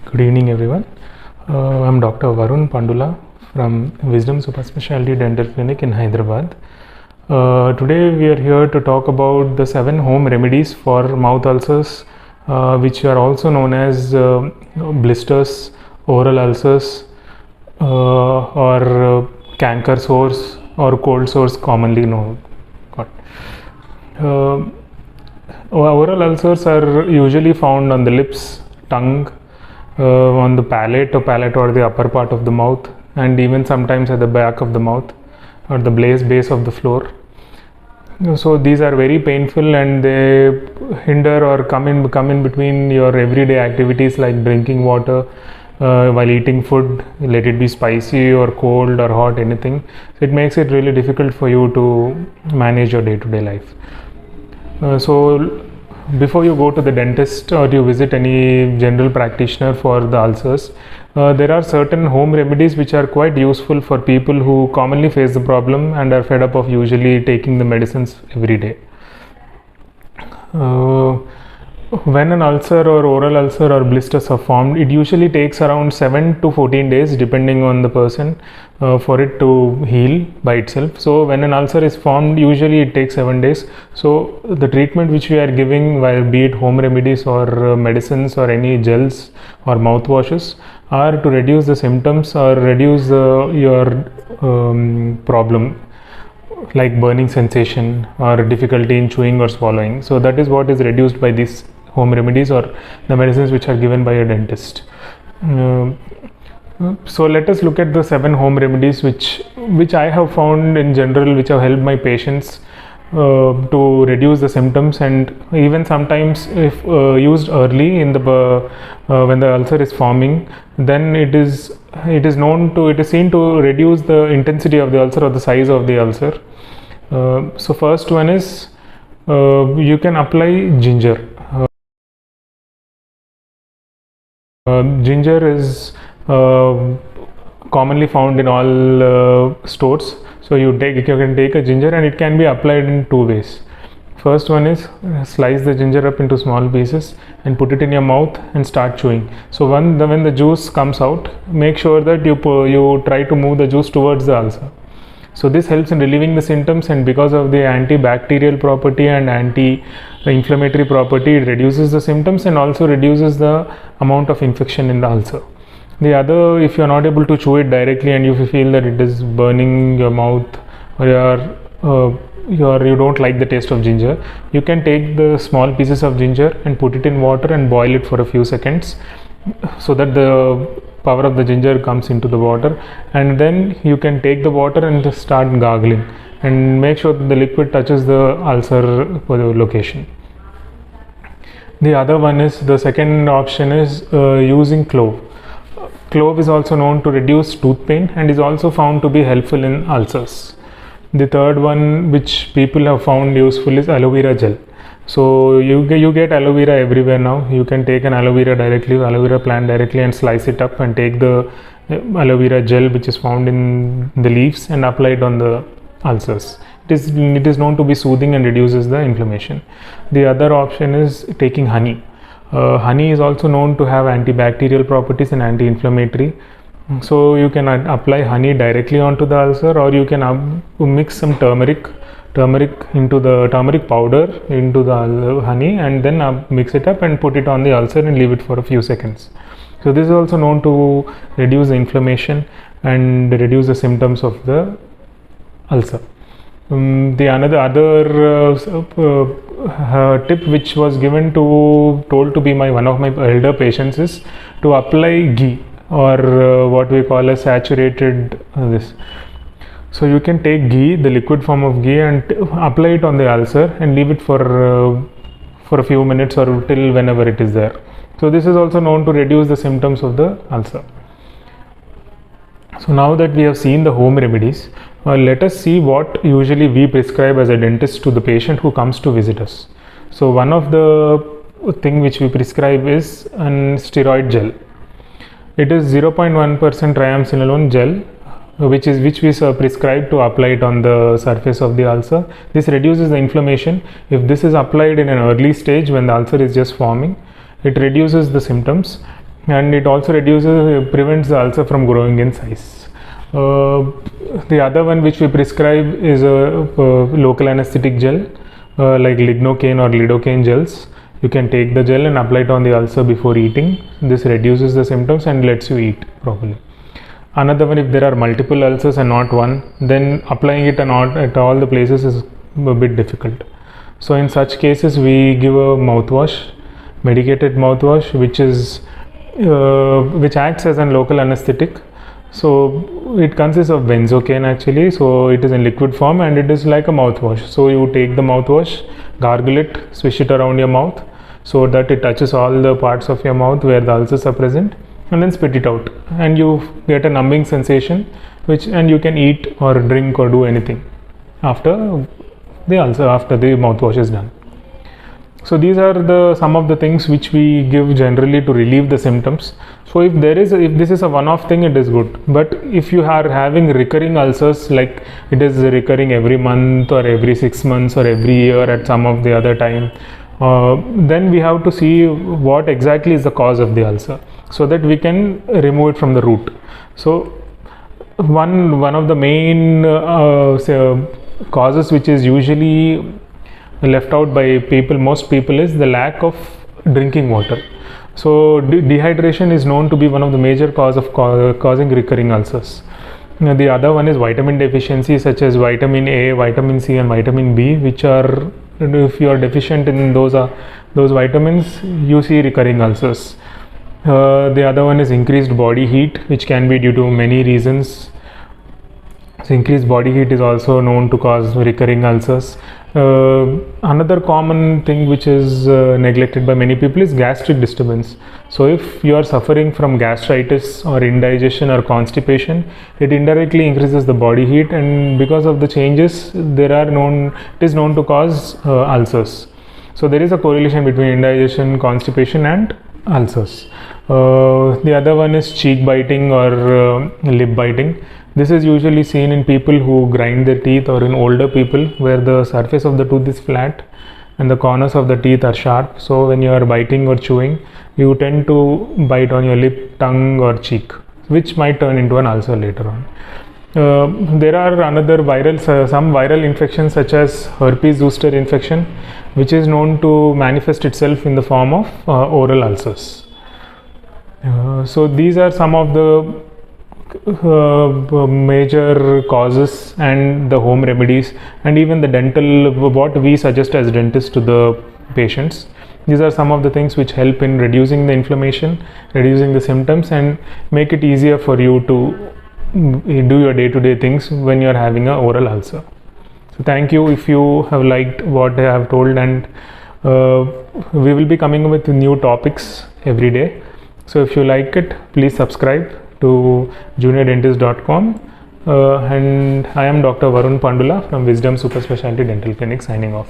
Good evening, everyone. I'm Dr. Varun Pandula from Wisdom Super Specialty Dental Clinic in Hyderabad. Today, we are here to talk about the 7 home remedies for mouth ulcers, which are also known as blisters, oral ulcers, or canker sores or cold sores, commonly known. Oral ulcers are usually found on the lips, tongue, on the palate or the upper part of the mouth, and even sometimes at the back of the mouth or the base of the floor. So these are very painful and they hinder or come in between your everyday activities like drinking water, while eating food, let it be spicy or cold or hot, anything. So it makes it really difficult for you to manage your day-to-day life. So before you go to the dentist or you visit any general practitioner for the ulcers, there are certain home remedies which are quite useful for people who commonly face the problem and are fed up of usually taking the medicines every day. When an ulcer or oral ulcer or blisters are formed, it usually takes around 7 to 14 days depending on the person for it to heal by itself. So when an ulcer is formed, usually it takes 7 days. So the treatment which we are giving, while be it home remedies or medicines or any gels or mouthwashes, are to reduce the symptoms or reduce your problem, like burning sensation or difficulty in chewing or swallowing. So that is what is reduced by these home remedies or the medicines which are given by a dentist. So let us look at the 7 home remedies which I have found in general, which have helped my patients to reduce the symptoms, and even sometimes if used early in the when the ulcer is forming, then it is seen to reduce the intensity of the ulcer or the size of the ulcer. So first one is you can apply ginger. Ginger is commonly found in all stores. So you can take a ginger and it can be applied in 2 ways. First one is slice the ginger up into small pieces and put it in your mouth and start chewing. So when the juice comes out, make sure that you try to move the juice towards the ulcer. So this helps in relieving the symptoms, and because of the antibacterial property and anti-inflammatory property, it reduces the symptoms and also reduces the amount of infection in the ulcer. The other, if you are not able to chew it directly and you feel that it is burning your mouth or you don't like the taste of ginger, you can take the small pieces of ginger and put it in water and boil it for a few seconds so that the power of the ginger comes into the water, and then you can take the water and just start gargling and make sure that the liquid touches the ulcer location. The other one is, the second option is using clove. Clove is also known to reduce tooth pain and is also found to be helpful in ulcers. The third one which people have found useful is aloe vera gel. So you get aloe vera everywhere now. You can take an aloe vera plant directly and slice it up and take the aloe vera gel which is found in the leaves and apply it on the ulcers. It is known to be soothing and reduces the inflammation. The other option is taking honey. Honey is also known to have antibacterial properties and anti-inflammatory. So you can apply honey directly onto the ulcer, or you can mix some turmeric into the turmeric powder into the honey and then mix it up and put it on the ulcer and leave it for a few seconds. So this is also known to reduce the inflammation and reduce the symptoms of the ulcer. The other tip which was told to be one of my elder patients is to apply ghee, or what we call a saturated this. So you can take ghee, the liquid form of ghee, and apply it on the ulcer and leave it for a few minutes or till whenever it is there. So this is also known to reduce the symptoms of the ulcer. So now that we have seen the home remedies, let us see what usually we prescribe as a dentist to the patient who comes to visit us. So one of the thing which we prescribe is an steroid gel. It is 0.1% triamcinolone gel, which we prescribe to apply it on the surface of the ulcer. This reduces the inflammation. If this is applied in an early stage when the ulcer is just forming, it reduces the symptoms and it also prevents the ulcer from growing in size. The other one which we prescribe is a local anesthetic gel, like lignocaine or lidocaine gels. You can take the gel and apply it on the ulcer before eating. This reduces the symptoms and lets you eat properly. Another one, if there are multiple ulcers and not one, then applying it at all the places is a bit difficult. So in such cases, we give a mouthwash, medicated mouthwash, which acts as a local anesthetic. So it consists of benzocaine actually, so it is in liquid form and it is like a mouthwash. So you take the mouthwash, gargle it, swish it around your mouth so that it touches all the parts of your mouth where the ulcers are present, and then spit it out, and you get a numbing sensation, and you can eat or drink or do anything after the mouthwash is done. So these are some of the things which we give generally to relieve the symptoms. So if this is a one-off thing, it is good. But if you are having recurring ulcers, like it is recurring every month or every 6 months or every year at some of the other time, then we have to see what exactly is the cause of the ulcer, so that we can remove it from the root. So one of the main causes which is usually left out by most people is the lack of drinking water. So dehydration is known to be one of the major cause of causing recurring ulcers. Now, the other one is vitamin deficiency, such as vitamin A, vitamin C and vitamin B, which are, if you are deficient in those vitamins, you see recurring ulcers. The other one is increased body heat, which can be due to many reasons. So increased body heat is also known to cause recurring ulcers. Another common thing which is neglected by many people is gastric disturbance. So if you are suffering from gastritis or indigestion or constipation, it indirectly increases the body heat, and because of the changes it is known to cause ulcers. So there is a correlation between indigestion, constipation and ulcers. The other one is cheek biting or lip biting. This is usually seen in people who grind their teeth, or in older people where the surface of the tooth is flat and the corners of the teeth are sharp. So when you are biting or chewing, you tend to bite on your lip, tongue or cheek, which might turn into an ulcer later on. There are some viral infections such as herpes zoster infection, which is known to manifest itself in the form of oral ulcers. So these are some of the major causes and the home remedies, and even the dental, what we suggest as dentists to the patients. These are some of the things which help in reducing the inflammation, reducing the symptoms, and make it easier for you to do your day-to-day things when you are having an oral ulcer. So thank you if you have liked what I have told, and we will be coming up with new topics every day. So if you like it, please subscribe to juniordentist.com, and I am Dr. Varun Pandula from Wisdom Super Specialty Dental Clinic, signing off.